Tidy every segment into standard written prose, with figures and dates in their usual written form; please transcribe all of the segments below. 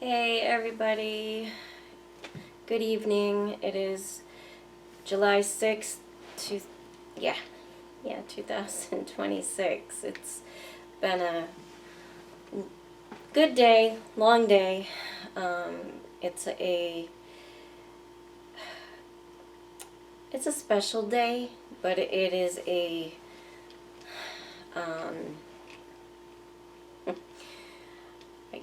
Hey everybody, good evening. It is July 6th, yeah, 2026. It's been a good day, long day. It's a special day, but it is um, I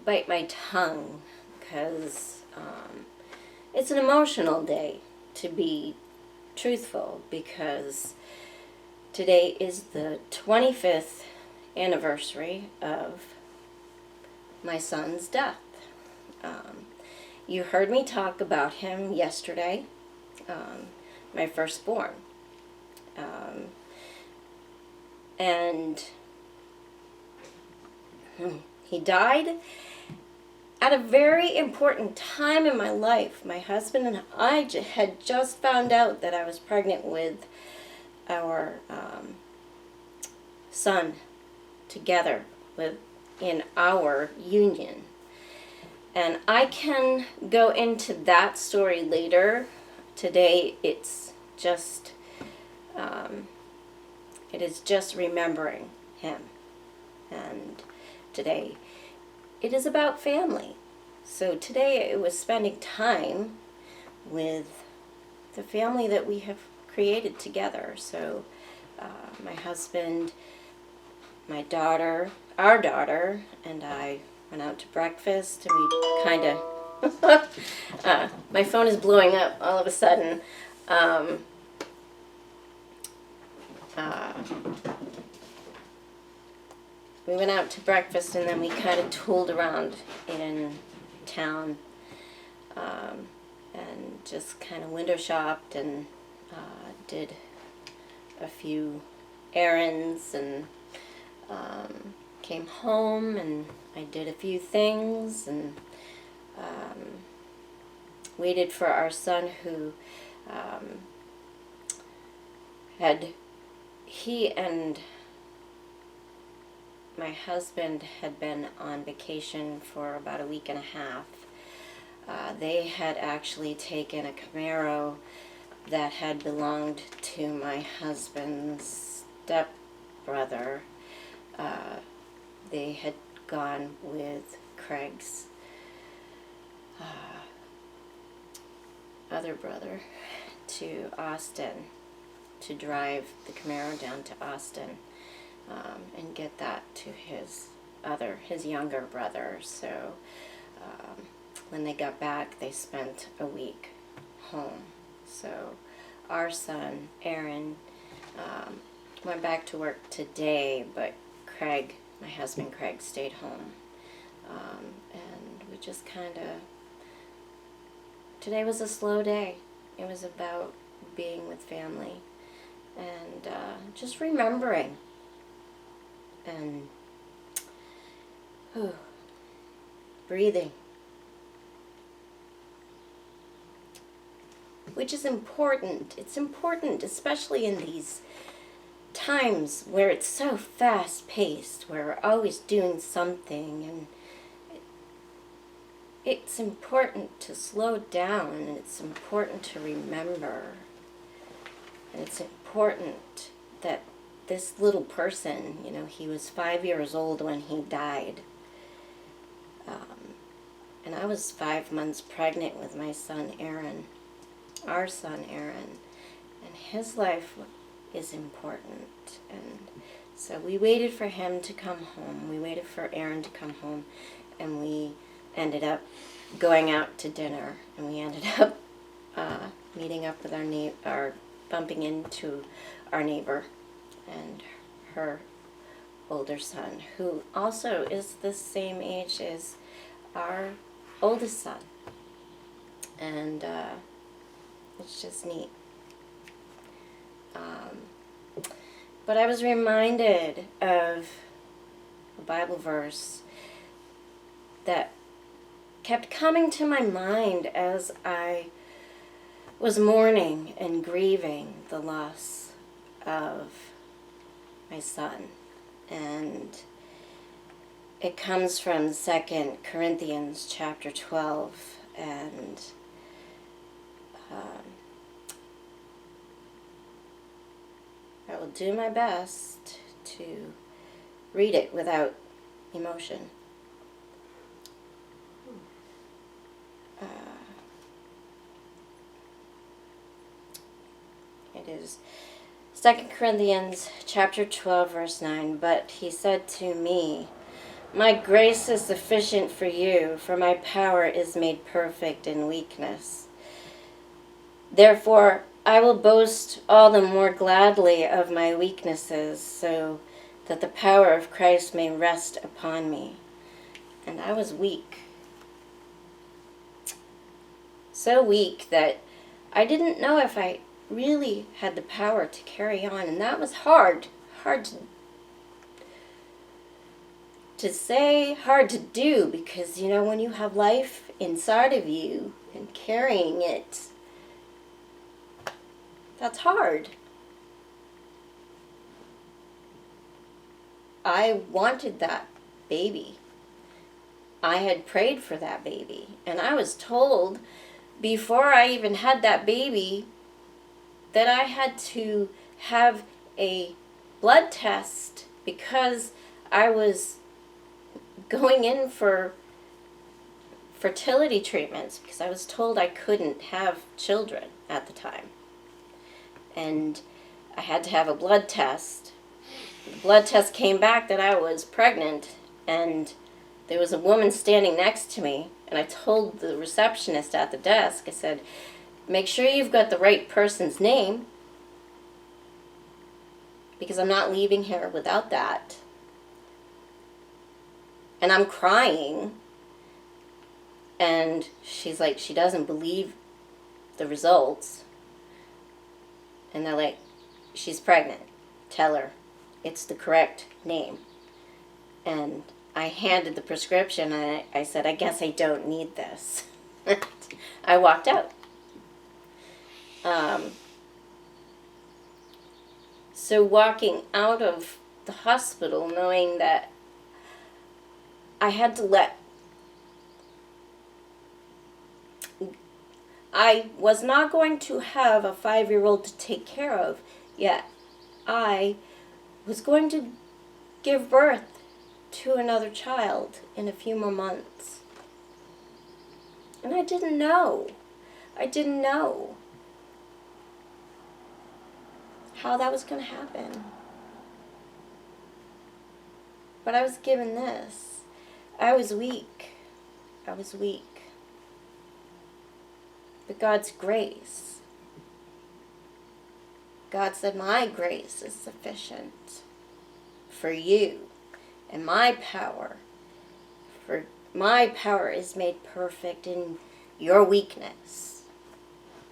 bite my tongue because it's an emotional day, to be truthful, because today is the 25th anniversary of my son's death. You heard me talk about him yesterday, my firstborn. And he died at a very important time in my life. My husband and I had just found out that I was pregnant with our son together in our union. And I can go into that story later. Today it's just, it is just remembering him. And today it is about family. So today it was spending time with the family that we have created together. So my husband, my daughter, our daughter, and I went out to breakfast, and we kind of, my phone is blowing up all of a sudden. We went out to breakfast, and then we kind of tooled around in town, and just kind of window shopped and did a few errands, and came home, and I did a few things, and waited for our son, who he and my husband had been on vacation for about a week and a half. They had actually taken a Camaro that had belonged to my husband's stepbrother. They had gone with Craig's other brother to Austin, to drive the Camaro down to Austin, and get that to his younger brother. So when they got back, they spent a week home. So our son, Aaron, went back to work today, but Craig, my husband Craig, stayed home. And we just kind of, today was a slow day. It was about being with family and just remembering and breathing, which is important. It's important, especially in these times where it's so fast-paced, where we're always doing something, and it's important to slow down, and it's important to remember, and it's important that this little person, he was 5 years old when he died, and I was 5 months pregnant with my son Aaron, our son Aaron, and his life is important. And so we waited for him to come home. We waited for Aaron to come home, and we ended up going out to dinner, and we ended up meeting up with bumping into our neighbor and her older son, who also is the same age as our oldest son. And it's just neat. But I was reminded of a Bible verse that kept coming to my mind as I was mourning and grieving the loss of my son. And it comes from 2 Corinthians chapter 12, and I will do my best to read it without emotion. It is 2 Corinthians chapter 12, verse 9. But he said to me, my grace is sufficient for you, for my power is made perfect in weakness. Therefore, I will boast all the more gladly of my weaknesses, so that the power of Christ may rest upon me. And I was weak. So weak that I didn't know if I really had the power to carry on. And that was hard to say, hard to do, because, you know, when you have life inside of you and carrying it, that's hard. I wanted that baby. I had prayed for that baby. And I was told before I even had that baby that I had to have a blood test because I was going in for fertility treatments, because I was told I couldn't have children at the time. And I had to have a blood test. The blood test came back that I was pregnant, and there was a woman standing next to me, and I told the receptionist at the desk, I said, make sure you've got the right person's name, because I'm not leaving here without that. And I'm crying, and she's like, she doesn't believe the results. And they're like, she's pregnant. Tell her it's the correct name. And I handed the prescription, and I said, I guess I don't need this. I walked out. So walking out of the hospital, knowing that I had to I was not going to have a 5-year-old to take care of, yet I was going to give birth to another child in a few more months. And I didn't know. I didn't know how that was going to happen. But I was given this. I was weak. I was weak. But God's grace. God said, my grace is sufficient for you, and my power is made perfect in your weakness.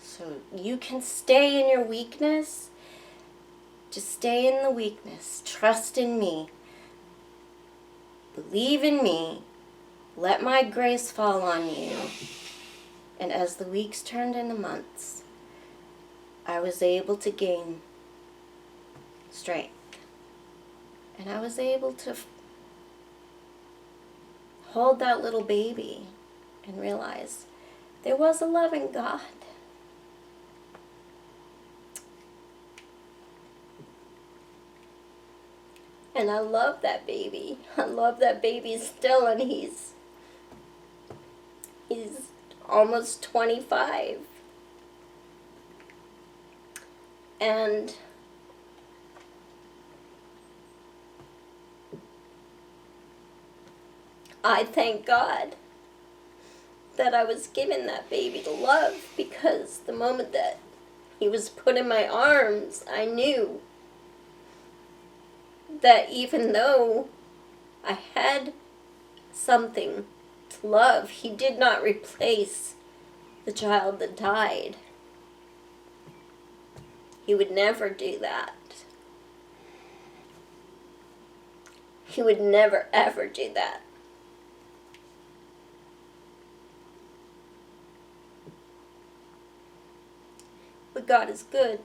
So you can stay in your weakness. Just stay in the weakness. Trust in me. Believe in me. Let my grace fall on you. And as the weeks turned into months, I was able to gain strength. And I was able to hold that little baby and realize there was a loving God. And I love that baby. I love that baby still, and he's almost 25. And I thank God that I was given that baby to love, because the moment that he was put in my arms, I knew that even though I had something to love, he did not replace the child that died. He would never do that. He would never, ever do that. But God is good.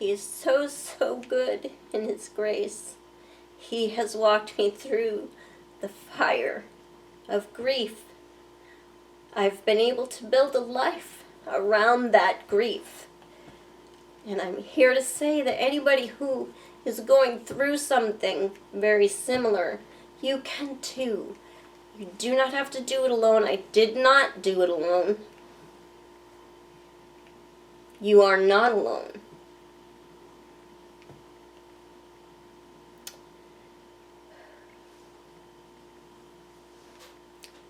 He is so, so good in His grace. He has walked me through the fire of grief. I've been able to build a life around that grief. And I'm here to say that anybody who is going through something very similar, you can too. You do not have to do it alone. I did not do it alone. You are not alone.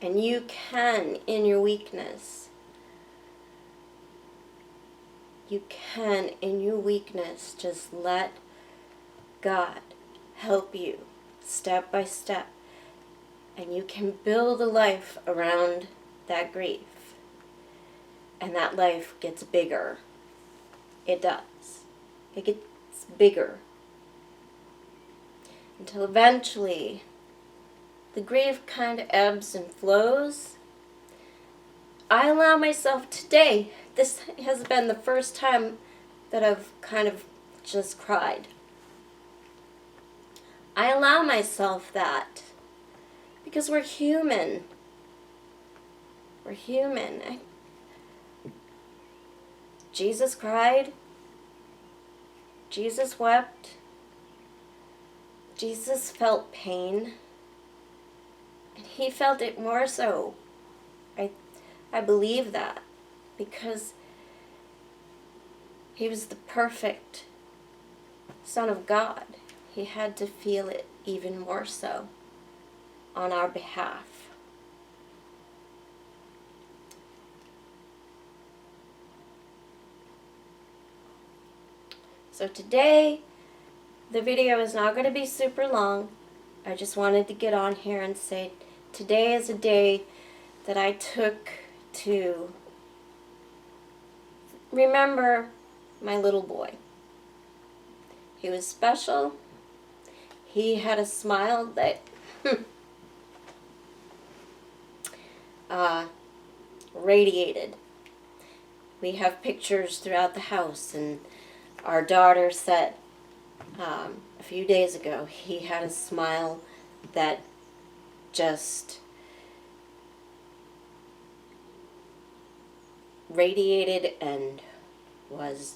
And you can, in your weakness, just let God help you step by step. And you can build a life around that grief. And that life gets bigger. It does. It gets bigger. Until eventually, the grief kind of ebbs and flows. I allow myself today, this has been the first time that I've kind of just cried. I allow myself that because we're human. We're human. Jesus cried. Jesus wept. Jesus felt pain. And He felt it more so. I believe that because He was the perfect Son of God. He had to feel it even more so on our behalf. So today, the video is not going to be super long. I just wanted to get on here and say today is a day that I took to remember my little boy. He was special. He had a smile that radiated. We have pictures throughout the house, and our daughter said a few days ago he had a smile that just radiated and was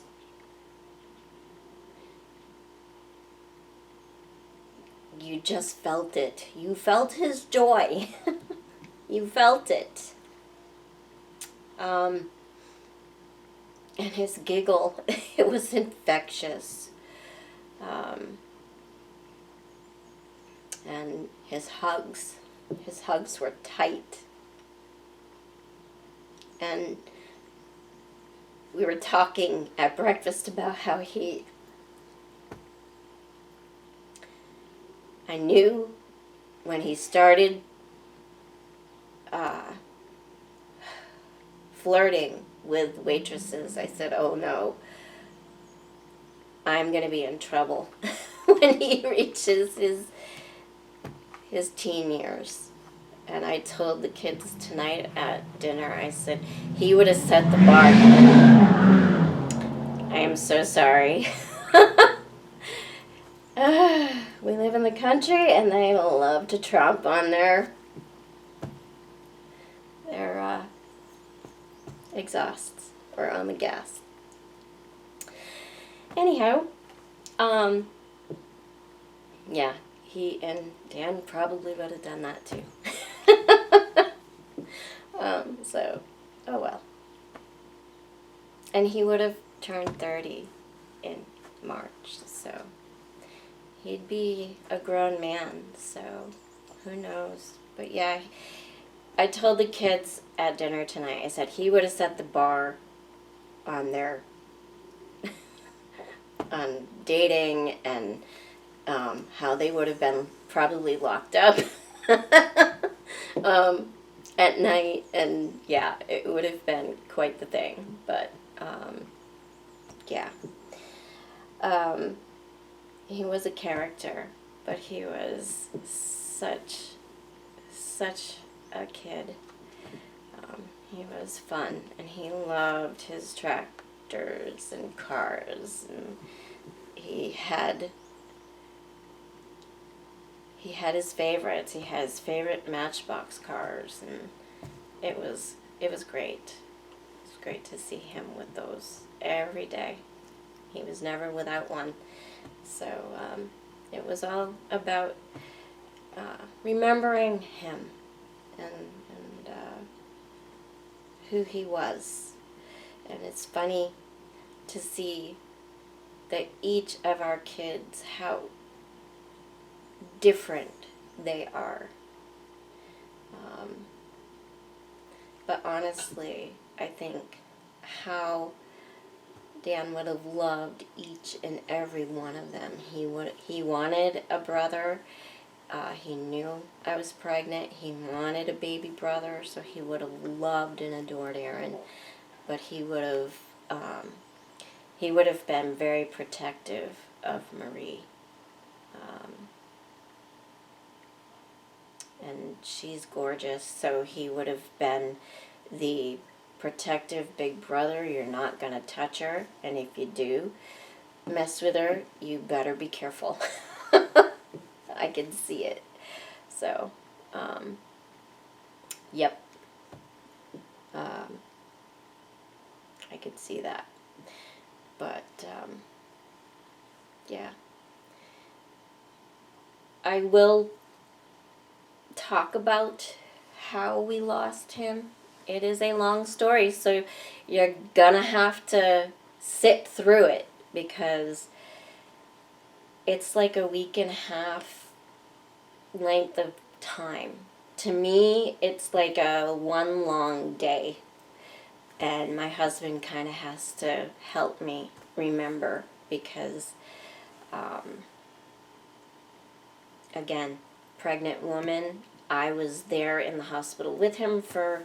you just felt it. You felt his joy. You felt it. And his giggle, it was infectious. And his hugs were tight. And we were talking at breakfast about how I knew when he started flirting with waitresses, I said, oh no, I'm going to be in trouble when he reaches his teen years. And I told the kids tonight at dinner, I said, he would have set the bar. I am so sorry. We live in the country, and they love to tromp on their exhausts or on the gas. Anyhow, yeah, he and Dan probably would have done that too. So, oh well. And he would have turned 30 in March, so he'd be a grown man, so who knows. But yeah, I told the kids at dinner tonight, I said he would have set the bar on their on dating and how they would have been probably locked up at night, and yeah, it would have been quite the thing. But yeah, he was a character, but he was such a kid. He was fun, and he loved his tractors and cars, and he had his favorites. He had his favorite Matchbox cars, and it was great. It was great to see him with those every day. He was never without one. So it was all about remembering him and who he was. And it's funny to see that each of our kids, how different they are. But honestly, I think how Dan would have loved each and every one of them. He wanted a brother. He knew I was pregnant. He wanted a baby brother, so he would have loved and adored Aaron. But he would have been very protective of Marie. And she's gorgeous, so he would have been the protective big brother. You're not going to touch her, and if you do mess with her, you better be careful. I can see it. So, yep. I could see that. But, yeah. I will talk about how we lost him. It is a long story, so you're gonna have to sit through it, because it's like a week and a half length of time. To me, it's like a one long day, and my husband kind of has to help me remember, because again, pregnant woman. I was there in the hospital with him for,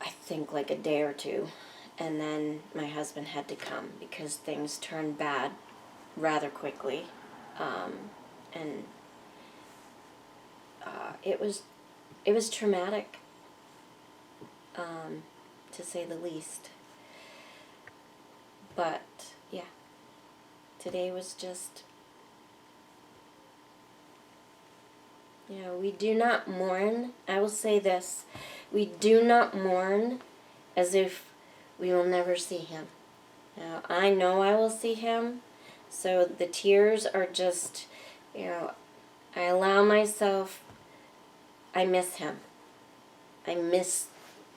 I think, like a day or two. And then my husband had to come because things turned bad rather quickly. And it was traumatic, to say the least. But, yeah, today was just... we do not mourn. I will say this. We do not mourn as if we will never see him. Now, I know I will see him, so the tears are just, I allow myself, I miss him. I miss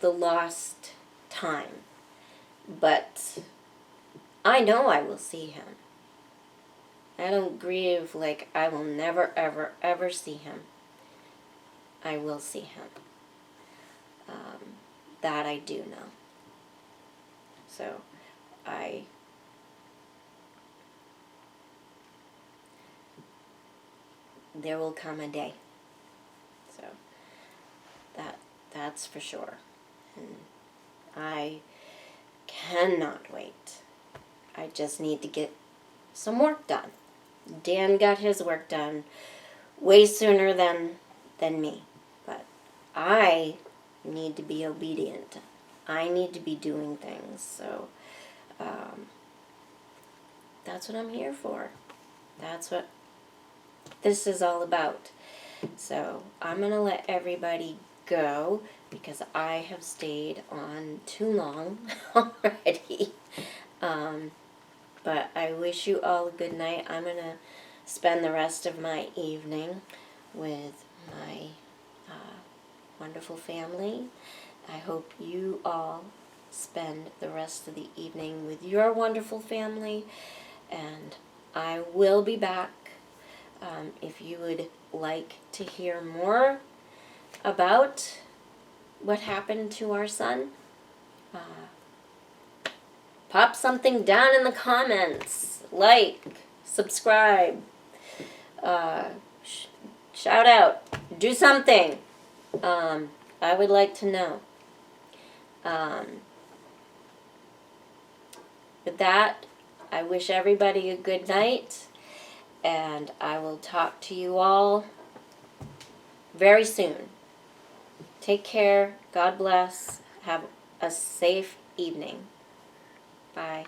the lost time. But I know I will see him. I don't grieve like I will never, ever, ever see him. I will see him. That I do know. So, there will come a day. So, that's for sure. And I cannot wait. I just need to get some work done. Dan got his work done way sooner than me. But I need to be obedient. I need to be doing things. So that's what I'm here for. That's what this is all about. So I'm going to let everybody go because I have stayed on too long already. But I wish you all a good night. I'm going to spend the rest of my evening with my wonderful family. I hope you all spend the rest of the evening with your wonderful family. And I will be back if you would like to hear more about what happened to our son. Pop something down in the comments. Like, subscribe, shout out, do something. I would like to know. With that, I wish everybody a good night, and I will talk to you all very soon. Take care. God bless. Have a safe evening. Bye.